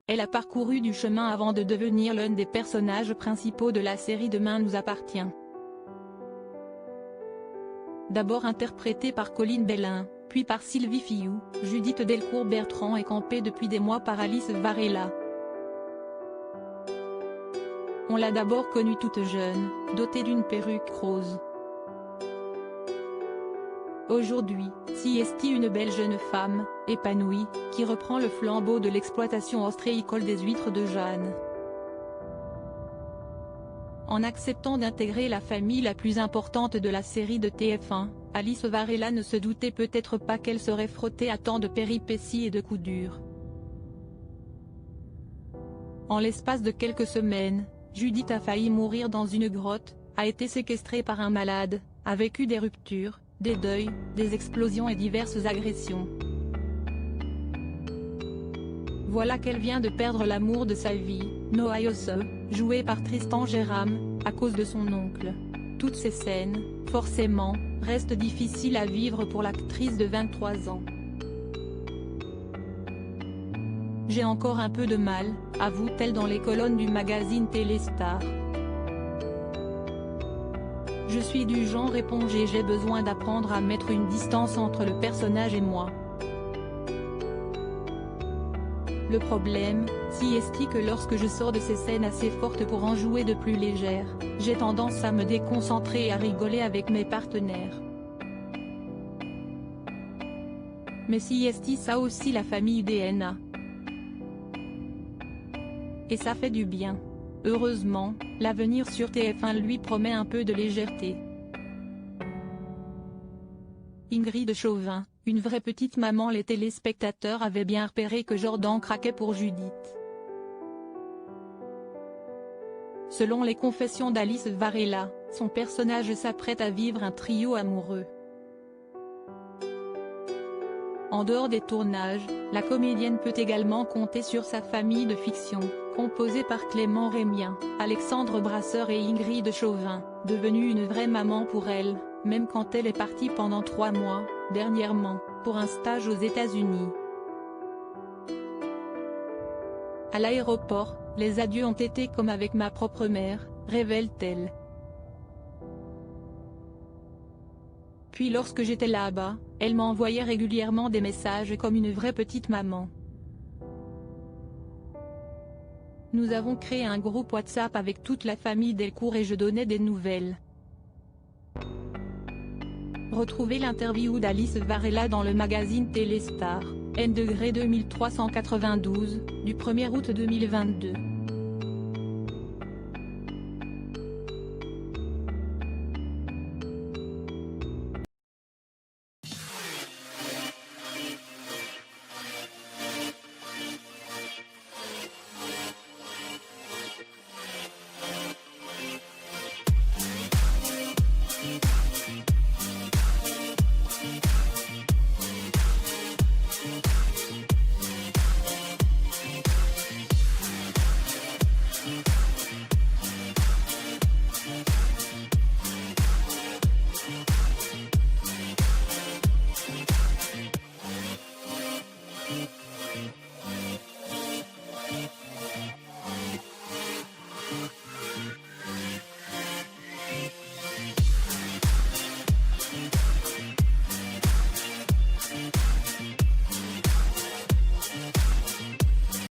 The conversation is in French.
elle a parcouru du chemin avant de devenir l'un des personnages principaux de la série Demain nous appartient. D'abord interprétée par Colline Bellin, puis par Sylvie Fillou, Judith Delcourt-Bertrand est campée depuis des mois par Alice Varela. On l'a d'abord connue toute jeune, dotée d'une perruque rose. Aujourd'hui, s'y estie une belle jeune femme, épanouie, qui reprend le flambeau de l'exploitation ostréicole des huîtres de Jeanne. En acceptant d'intégrer la famille la plus importante de la série de TF1, Alice Varela ne se doutait peut-être pas qu'elle serait frottée à tant de péripéties et de coups durs. En l'espace de quelques semaines, Judith a failli mourir dans une grotte, a été séquestrée par un malade, a vécu des ruptures, des deuils, des explosions et diverses agressions. Voilà qu'elle vient de perdre l'amour de sa vie, Noah Yosse, joué par Tristan Jérôme, à cause de son oncle. Toutes ces scènes, forcément, restent difficiles à vivre pour l'actrice de 23 ans. J'ai encore un peu de mal, avoue-t-elle dans les colonnes du magazine Téléstar. Je suis du genre éponge et j'ai besoin d'apprendre à mettre une distance entre le personnage et moi. Le problème, si est que lorsque je sors de ces scènes assez fortes pour en jouer de plus légères, j'ai tendance à me déconcentrer et à rigoler avec mes partenaires. Mais si est ça aussi la famille DNA. Et ça fait du bien. Heureusement, l'avenir sur TF1 lui promet un peu de légèreté. Ingrid Chauvin, une vraie petite maman. Les téléspectateurs avaient bien repéré que Jordan craquait pour Judith. Selon les confessions d'Alice Varela, son personnage s'apprête à vivre un trio amoureux. En dehors des tournages, la comédienne peut également compter sur sa famille de fiction, composée par Clément Rémien, Alexandre Brasseur et Ingrid Chauvin, devenue une vraie maman pour elle, même quand elle est partie pendant 3 mois, dernièrement, pour un stage aux États-Unis. À l'aéroport, les adieux ont été comme avec ma propre mère, révèle-t-elle. Puis lorsque j'étais là-bas, elle m'envoyait régulièrement des messages comme une vraie petite maman. Nous avons créé un groupe WhatsApp avec toute la famille Delcourt et je donnais des nouvelles. Retrouvez l'interview d'Alice Varela dans le magazine Téléstar, N°2392, du 1er août 2022.